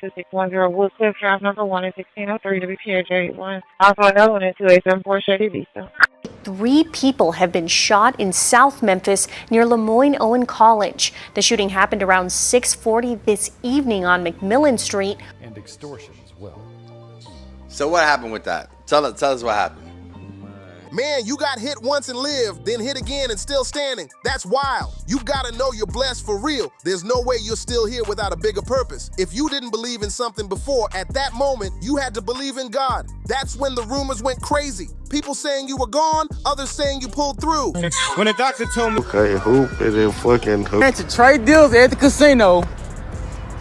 2610 Woodcliff Drive, number 1 and 1603 WPAJ81. Also another one at 2874 Shady Vista. 3 people have been shot in South Memphis near Lemoyne-Owen College. The shooting happened around 6:40 this evening on McMillan Street. And extortion as well. So what happened with that? Tell us what happened. Man, you got hit once and lived, then hit again and still standing. That's wild. You gotta know you're blessed for real. There's no way you're still here without a bigger purpose. If you didn't believe in something before, at that moment, you had to believe in God. That's when the rumors went crazy. People saying you were gone, others saying you pulled through. When the doctor told me, okay, hoop and then fucking hoop. to trade deals at the casino,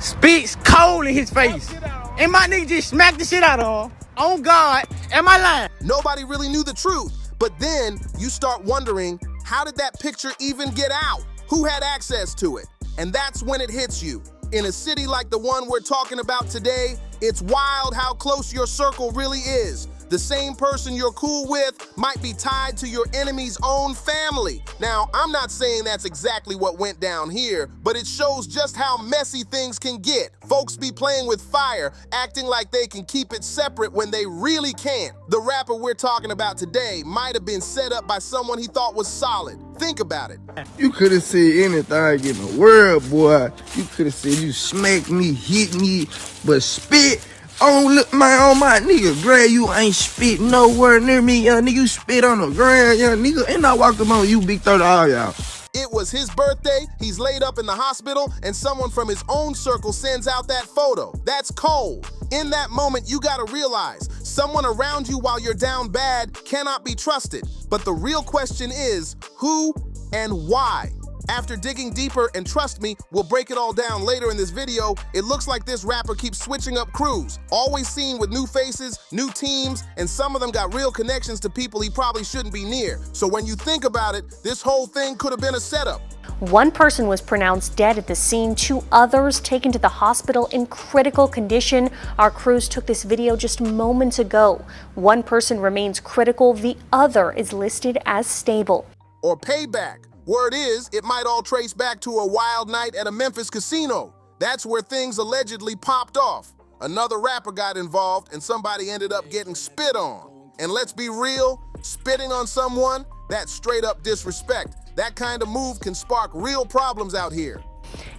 spits cold in his face. And my nigga just smacked the shit out of him. On God, am I lying? Nobody really knew the truth. But then you start wondering, how did that picture even get out? Who had access to it? And that's when it hits you. In a city like the one we're talking about today, it's wild how close your circle really is. The same person you're cool with might be tied to your enemy's own family. Now, I'm not saying that's exactly what went down here, but it shows just how messy things can get. Folks be playing with fire, acting like they can keep it separate when they really can't. The rapper we're talking about today might have been set up by someone he thought was solid. Think about it. You could have said anything in the world, boy. You could have said you smacked me, hit me, but spit on my nigga, Greg, you ain't spit nowhere near me, young nigga. You spit on the ground, young nigga, and I walked up on you, big 30, all y'all. It was his birthday, he's laid up in the hospital, and someone from his own circle sends out that photo. That's cold. In that moment, you gotta realize, someone around you while you're down bad cannot be trusted. But the real question is, who and why? After digging deeper, and trust me, we'll break it all down later in this video, it looks like this rapper keeps switching up crews. Always seen with new faces, new teams, and some of them got real connections to people he probably shouldn't be near. So when you think about it, this whole thing could have been a setup. 1 person was pronounced dead at the scene, 2 others taken to the hospital in critical condition. Our crews took this video just moments ago. 1 person remains critical, the other is listed as stable. Or payback. Word is, it might all trace back to a wild night at a Memphis casino. That's where things allegedly popped off. Another rapper got involved and somebody ended up getting spit on. And let's be real, spitting on someone, that's straight up disrespect. That kind of move can spark real problems out here.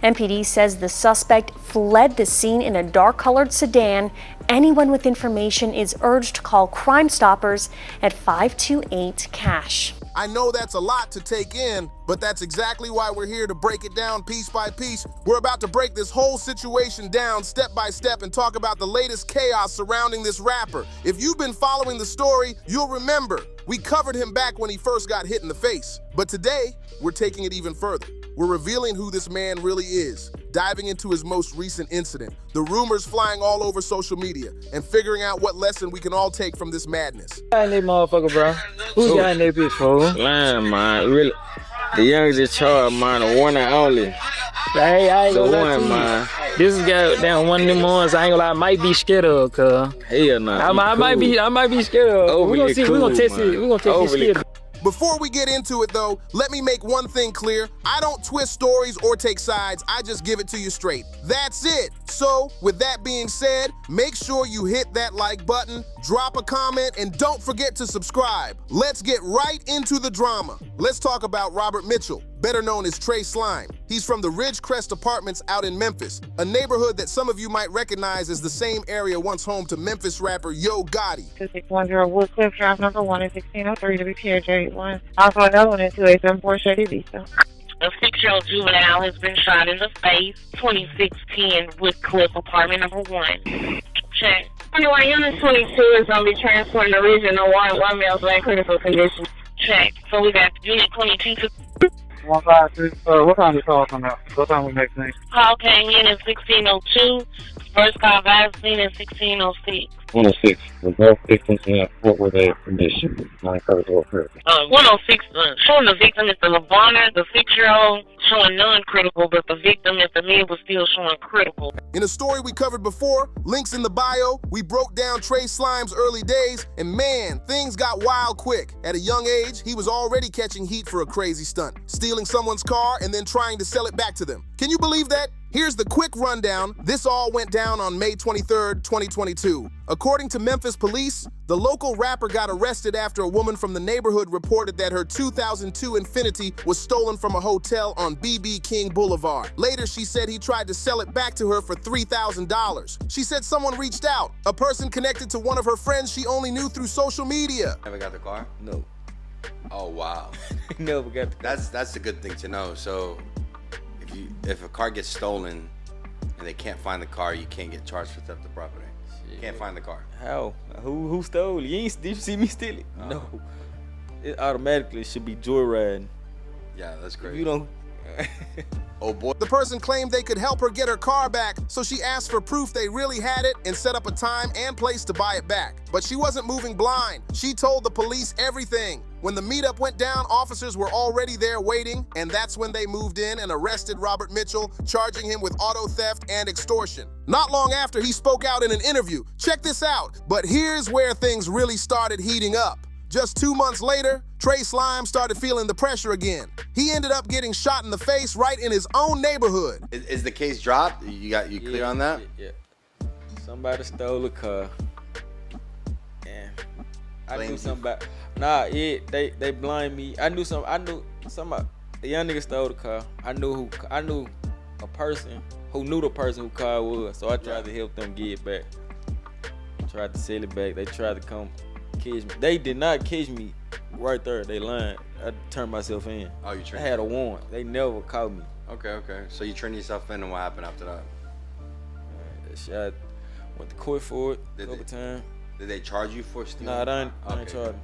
MPD says the suspect fled the scene in a dark-colored sedan. Anyone with information is urged to call Crime Stoppers at 528-CASH. I know that's a lot to take in, but that's exactly why we're here to break it down piece by piece. We're about to break this whole situation down step by step and talk about the latest chaos surrounding this rapper. If you've been following the story, you'll remember we covered him back when he first got hit in the face. But today, we're taking it even further. We're revealing who this man really is, diving into his most recent incident, the rumors flying all over social media, and figuring out what lesson we can all take from this madness. Got in that motherfucker, bro. Who got in that bitch, fool? Lying, man. Really, the youngest in charge, man. The one and only. Hey, I ain't The gonna lie one, to you. man. This is goddamn one of them ones I ain't gonna lie, I might be scared of, cuz. Hell no. I might be scared of. We gonna see, we gonna test it. We gonna test this shit. Before we get into it though, let me make one thing clear. I don't twist stories or take sides, I just give it to you straight. That's it. So, with that being said, make sure you hit that like button, drop a comment, and don't forget to subscribe. Let's get right into the drama. Let's talk about Robert Mitchell, better known as Trey Slime. He's from the Ridgecrest Apartments out in Memphis, a neighborhood that some of you might recognize as the same area once home to Memphis rapper Yo Gotti. 2610 Woodcliff Drive, number 1 and 1603 WPAJ81. Also another one at 2874 Shady Vista. A 6-year-old juvenile has been shot in the face, 2610 Woodcliff Apartment number 1. Check. Anyway, unit 22 is going to be transporting the regional 1 male's in critical condition. Check. So we got unit 22 to... 156, what time did call come out? What time was next thing? Call came in at 1602. First call vaccine at 1606. 106. The both victims in Fort Worth condition. Non-critical occurred. 106, showing the victim is the LeVarner, the 6-year-old, showing non-critical, but the victim at the mid was still showing critical. In a story we covered before, links in the bio, we broke down Trey Slime's early days, and man, things got wild quick. At a young age, he was already catching heat for a crazy stunt, stealing someone's car and then trying to sell it back to them. Can you believe that? Here's the quick rundown. This all went down on May 23rd, 2022. According to Memphis police, the local rapper got arrested after a woman from the neighborhood reported that her 2002 Infiniti was stolen from a hotel on BB King Boulevard. Later, she said he tried to sell it back to her for $3,000. She said someone reached out, a person connected to one of her friends she only knew through social media. Never got the car? No. Oh, wow. Never got the car. That's a good thing to know. So if a car gets stolen and they can't find the car, you can't get charged for theft of property. You can't find the car. How? Who stole it? Did you see me steal it? No. It automatically should be joyriding. Yeah, that's crazy. If you don't. Oh boy. The person claimed they could help her get her car back, so she asked for proof they really had it and set up a time and place to buy it back. But she wasn't moving blind. She told the police everything. When the meetup went down, officers were already there waiting, and that's when they moved in and arrested Robert Mitchell, charging him with auto theft and extortion. Not long after, he spoke out in an interview. Check this out. But here's where things really started heating up. Just 2 months later, Trey Slime started feeling the pressure again. He ended up getting shot in the face right in his own neighborhood. Is the case dropped? You clear on that? Yeah. Somebody stole a car. And I knew somebody. Nah, they blind me. I knew somebody. The young nigga stole the car. I knew a person who knew the person who car it was. So I tried to help them get it back. Tried to sell it back. They tried to come catch me. They did not catch me right there. They lied. I turned myself in. Oh, you turned? I had a warrant. They never caught me. Okay. So you turned yourself in, and what happened after that? That shit, went to court for it a couple times. Did they charge you for stealing? Nah, I ain't charged.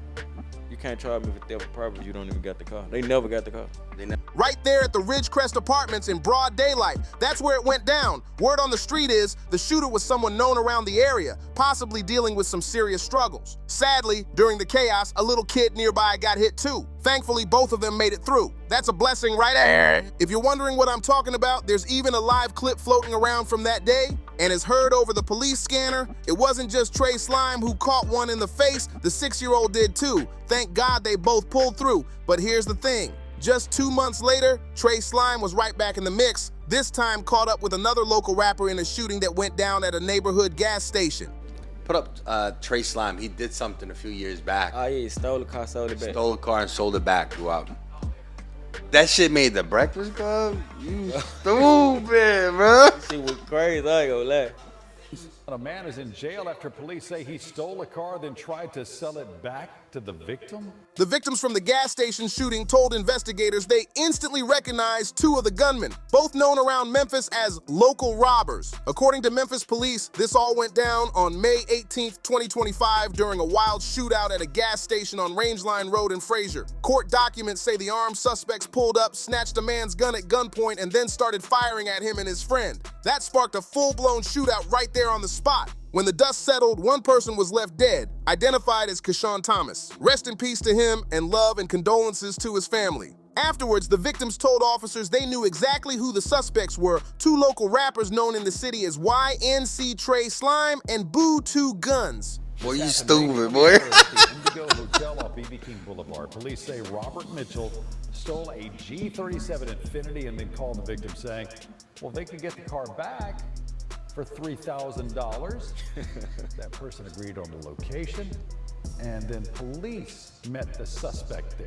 You can't charge me for theft of property. You don't even got the car. They never got the car. Right there at the Ridgecrest Apartments in broad daylight. That's where it went down. Word on the street is the shooter was someone known around the area, possibly dealing with some serious struggles. Sadly, during the chaos, a little kid nearby got hit too. Thankfully, both of them made it through. That's a blessing right there. If you're wondering what I'm talking about, there's even a live clip floating around from that day, and as heard over the police scanner, it wasn't just Trey Slime who caught one in the face, the 6-year-old did too. Thank God they both pulled through. But here's the thing. Just 2 months later, Trey Slime was right back in the mix, this time caught up with another local rapper in a shooting that went down at a neighborhood gas station. Put up Trey Slime. He did something a few years back. Oh yeah, he stole the car, sold it back. Stole the car and sold it back throughout. That shit made the Breakfast Club? You stupid, bro. That shit was crazy, I ain't gonna lie. A man is in jail after police say he stole a car, then tried to sell it back to the victim. The victims from the gas station shooting told investigators they instantly recognized 2 of the gunmen, both known around Memphis as local robbers. According to Memphis police, this all went down on May 18th, 2025 during a wild shootout at a gas station on Rangeline Road in Frazier. Court documents say the armed suspects pulled up, snatched a man's gun at gunpoint, and then started firing at him and his friend. That sparked a full-blown shootout right there on the spot. When the dust settled, one person was left dead, identified as Keshawn Thomas. Rest in peace to him, and love and condolences to his family. Afterwards, the victims told officers they knew exactly who the suspects were, 2 local rappers known in the city as YNC Trey Slime and Boo 2 Guns. Boy, you stupid, boy. At the Indigo Hotel off BB King Boulevard, police say Robert Mitchell stole a G37 Infiniti and then called the victim saying, well, they could get the car back for $3,000. That person agreed on the location, and then police met the suspect there.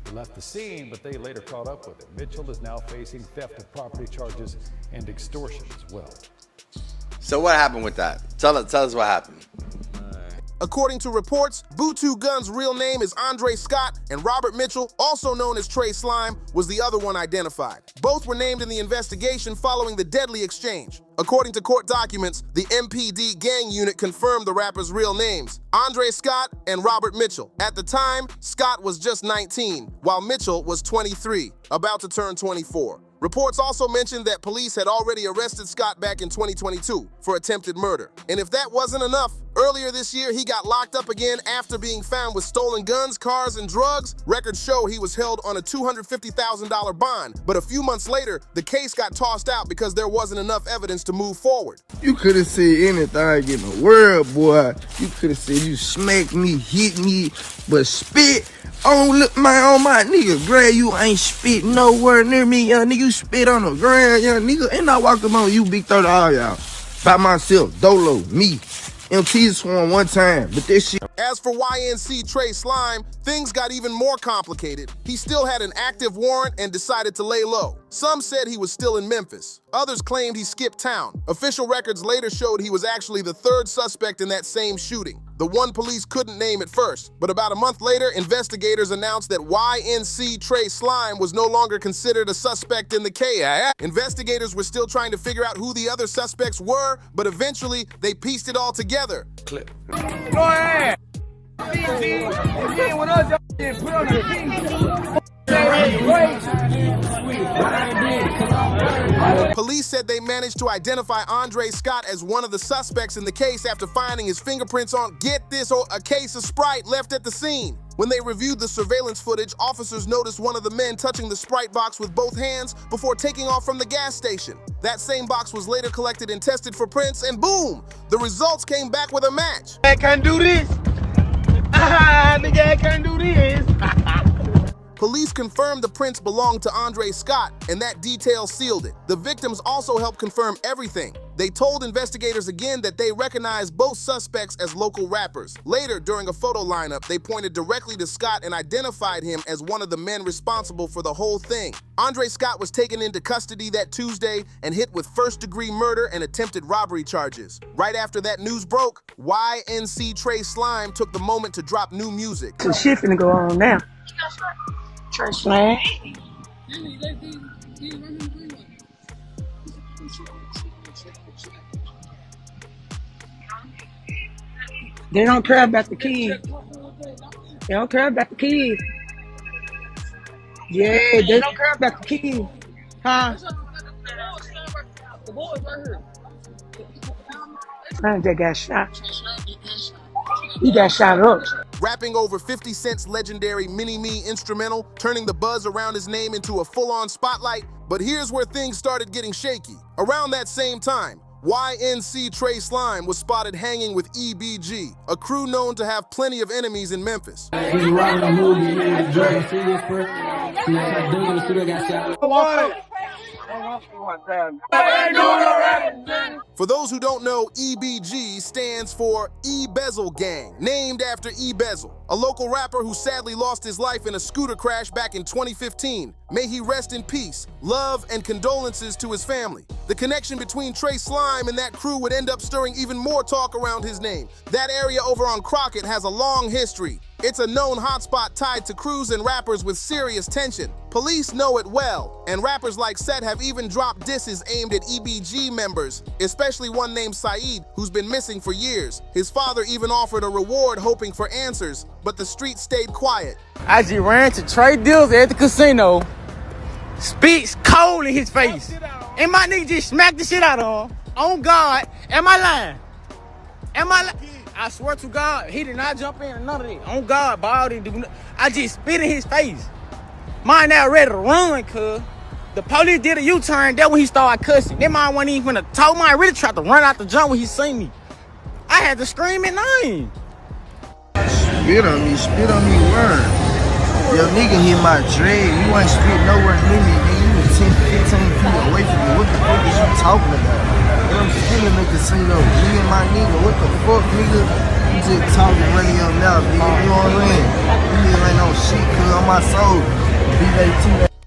He left the scene, but they later caught up with him. Mitchell is now facing theft of property charges and extortion as well. So what happened with that? Tell us what happened. According to reports, Boo 2 Guns' real name is Andre Scott, and Robert Mitchell, also known as Trey Slime, was the other one identified. Both were named in the investigation following the deadly exchange. According to court documents, the MPD gang unit confirmed the rappers' real names, Andre Scott and Robert Mitchell. At the time, Scott was just 19, while Mitchell was 23, about to turn 24. Reports also mentioned that police had already arrested Scott back in 2022 for attempted murder. And if that wasn't enough, earlier this year he got locked up again after being found with stolen guns, cars, and drugs. Records show he was held on a $250,000 bond, but a few months later, the case got tossed out because there wasn't enough evidence to move forward. You could have said anything in the world, boy. You could have said you smacked me, hit me, but spit On look on my nigga, grab you ain't spit nowhere near me, young nigga. You spit on the ground, young nigga. And I walked up on you, big 30, all y'all. By myself, Dolo, me. MT sworn one time, but this shit. As for YNC Trey Slime, things got even more complicated. He still had an active warrant and decided to lay low. Some said he was still in Memphis. Others claimed he skipped town. Official records later showed he was actually the third suspect in that same shooting. The one police couldn't name at first, but about a month later, investigators announced that YNC Trey Slime was no longer considered a suspect in the case. Investigators were still trying to figure out who the other suspects were, but eventually they pieced it all together. Clip. Go ahead. Police said they managed to identify Andre Scott as one of the suspects in the case after finding his fingerprints on, get this, a case of Sprite left at the scene. When they reviewed the surveillance footage, officers noticed one of the men touching the Sprite box with both hands before taking off from the gas station. That same box was later collected and tested for prints, and boom! The results came back with a match. I can't do this. Nigga, I can't do this. Police confirmed the prints belonged to Andre Scott, and that detail sealed it. The victims also helped confirm everything. They told investigators again that they recognized both suspects as local rappers. Later, during a photo lineup, they pointed directly to Scott and identified him as one of the men responsible for the whole thing. Andre Scott was taken into custody that Tuesday and hit with first-degree murder and attempted robbery charges. Right after that news broke, YNC Trey Slime took the moment to drop new music. Some shit finna go on now. Trey Slime. They don't care about the kids. They don't care about the kids. Yeah, they don't care about the kids. Huh? Man, they got shot. He got shot up. Rapping over 50 Cent's legendary Mini-Me instrumental, turning the buzz around his name into a full-on spotlight. But here's where things started getting shaky. Around that same time, YNC Trey Slime was spotted hanging with EBG, a crew known to have plenty of enemies in Memphis. For those who don't know, EBG stands for E-Bezel Gang, named after E-Bezel, a local rapper who sadly lost his life in a scooter crash back in 2015. May he rest in peace. Love and condolences to his family. The connection between Trey Slime and that crew would end up stirring even more talk around his name. That area over on Crockett has a long history. It's a known hotspot tied to crews and rappers with serious tension. Police know it well, and rappers like Set have even dropped disses aimed at EBG members, especially one named Saeed, who's been missing for years. His father even offered a reward hoping for answers, but the street stayed quiet. I just ran to Trey Deals at the casino, spits cold in his face, and my nigga just smacked the shit out of him. On God, am I lying? Am I lying? I swear to God, he did not jump in or none of that. On God, ball didn't do nothing. I just spit in his face. Mine now ready to run, cuz. The police did a U-turn, that when he started cussing. That mine wasn't even finna talk. Mine really tried to run out the jump when he seen me. I had to scream at name. Spit on me, word. Yo, nigga hit my dread. You ain't spit nowhere near me, nigga. You was 10, 15 feet away from me. What the fuck is you talking about? I'm still in the casino. Me and my nigga, what the fuck, nigga? You just talking, running your mouth, nigga. You know what I mean? You niggas ain't no shit, cuz on my soul.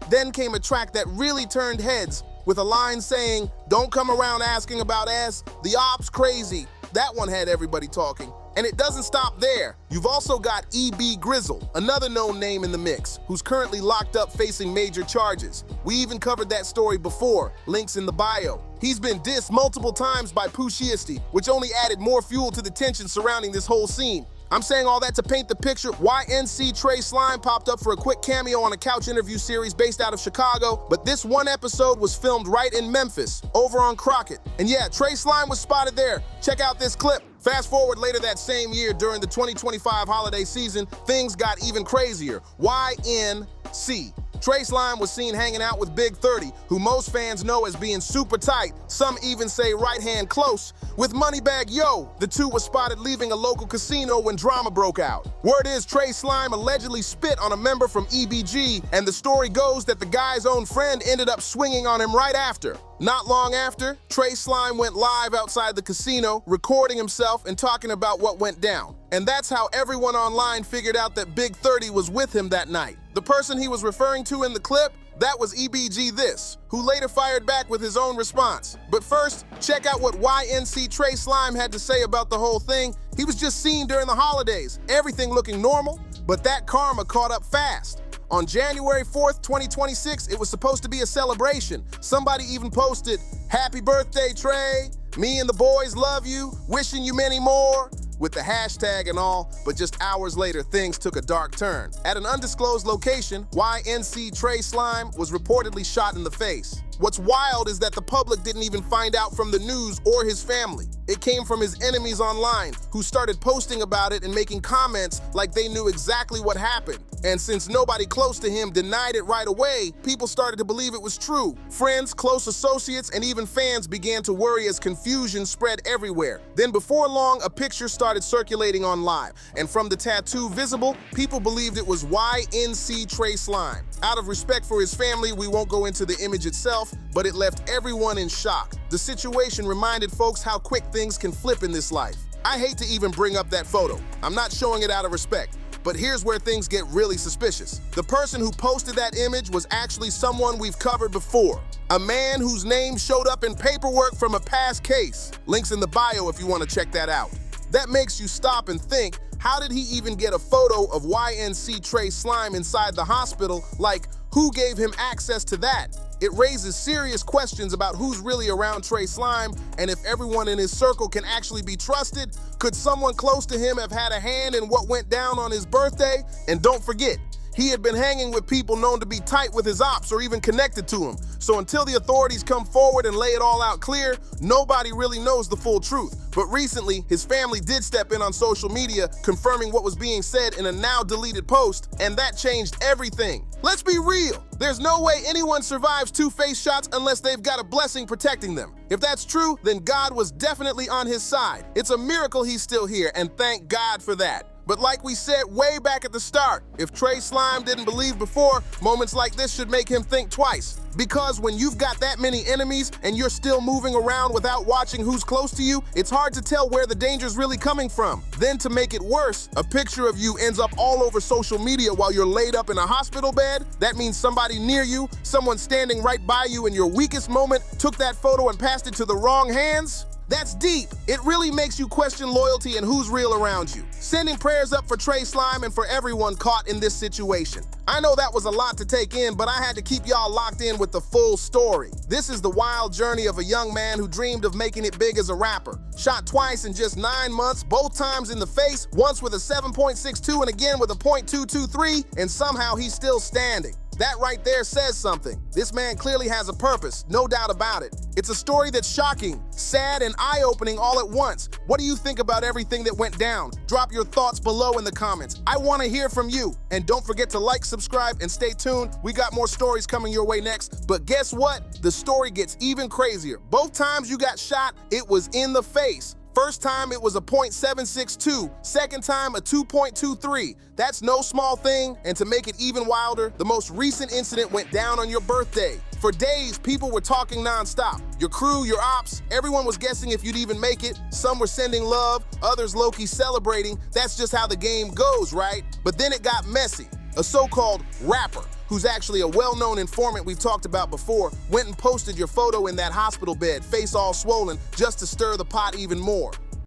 Then came a track that really turned heads with a line saying, "Don't come around asking about ass, the ops crazy." That one had everybody talking. And it doesn't stop there. You've also got E.B. Grizzle, another known name in the mix, who's currently locked up facing major charges. We even covered that story before, links in the bio. He's been dissed multiple times by Pushiesti, which only added more fuel to the tension surrounding this whole scene. I'm saying all that to paint the picture. YNC Trey Slime popped up for a quick cameo on a couch interview series based out of Chicago, but this one episode was filmed right in Memphis, over on Crockett. And yeah, Trey Slime was spotted there. Check out this clip. Fast forward later that same year during the 2025 holiday season, things got even crazier. YNC Trey Slime was seen hanging out with Big 30, who most fans know as being super tight, some even say right hand close, with Moneybag Yo. The two were spotted leaving a local casino when drama broke out. Word is Trey Slime allegedly spit on a member from EBG, and the story goes that the guy's own friend ended up swinging on him right after. Not long after, Trey Slime went live outside the casino, recording himself and talking about what went down. And that's how everyone online figured out that Big 30 was with him that night. The person he was referring to in the clip, that was EBG This, who later fired back with his own response. But first, check out what YNC Trey Slime had to say about the whole thing. He was just seen during the holidays, everything looking normal, but that karma caught up fast. On January 4th, 2026, it was supposed to be a celebration. Somebody even posted, "Happy birthday, Trey. Me and the boys love you, wishing you many more," with the hashtag and all, but just hours later, things took a dark turn. At an undisclosed location, YNC Trey Slime was reportedly shot in the face. What's wild is that the public didn't even find out from the news or his family. It came from his enemies online, who started posting about it and making comments like they knew exactly what happened. And since nobody close to him denied it right away, people started to believe it was true. Friends, close associates, and even fans began to worry as confusion spread everywhere. Then before long, a picture started circulating on live, and from the tattoo visible, people believed it was YNC Trey Slime. Out of respect for his family, we won't go into the image itself, but it left everyone in shock. The situation reminded folks how quick things can flip in this life. I hate to even bring up that photo. I'm not showing it out of respect. But here's where things get really suspicious. The person who posted that image was actually someone we've covered before. A man whose name showed up in paperwork from a past case. Links in the bio if you want to check that out. That makes you stop and think, how did he even get a photo of YNC Trey Slime inside the hospital? Like, who gave him access to that? It raises serious questions about who's really around Trey Slime and if everyone in his circle can actually be trusted. Could someone close to him have had a hand in what went down on his birthday? And don't forget, he had been hanging with people known to be tight with his ops or even connected to him. So until the authorities come forward and lay it all out clear, nobody really knows the full truth. But recently, his family did step in on social media, confirming what was being said in a now deleted post, and that changed everything. Let's be real. There's no way anyone survives 2 face shots unless they've got a blessing protecting them. If that's true, then God was definitely on his side. It's a miracle he's still here, and thank God for that. But like we said way back at the start, if Trey Slime didn't believe before, moments like this should make him think twice. Because when you've got that many enemies and you're still moving around without watching who's close to you, it's hard to tell where the danger's really coming from. Then to make it worse, a picture of you ends up all over social media while you're laid up in a hospital bed. That means somebody near you, someone standing right by you in your weakest moment, took that photo and passed it to the wrong hands. That's deep. It really makes you question loyalty and who's real around you. Sending prayers up for Trey Slime and for everyone caught in this situation. I know that was a lot to take in, but I had to keep y'all locked in with the full story. This is the wild journey of a young man who dreamed of making it big as a rapper. Shot twice in just 9 months, both times in the face, once with a 7.62 and again with a .223, and somehow he's still standing. That right there says something. This man clearly has a purpose, no doubt about it. It's a story that's shocking, sad, and eye-opening all at once. What do you think about everything that went down? Drop your thoughts below in the comments. I want to hear from you. And don't forget to like, subscribe, and stay tuned. We got more stories coming your way next. But guess what? The story gets even crazier. Both times you got shot, it was in the face. First time it was a .762, second time a 2.23. That's no small thing, and to make it even wilder, the most recent incident went down on your birthday. For days, people were talking nonstop. Your crew, your ops, everyone was guessing if you'd even make it. Some were sending love, others low-key celebrating. That's just how the game goes, right? But then it got messy. A so-called rapper, who's actually a well-known informant we've talked about before, went and posted your photo in that hospital bed, face all swollen, just to stir the pot even more.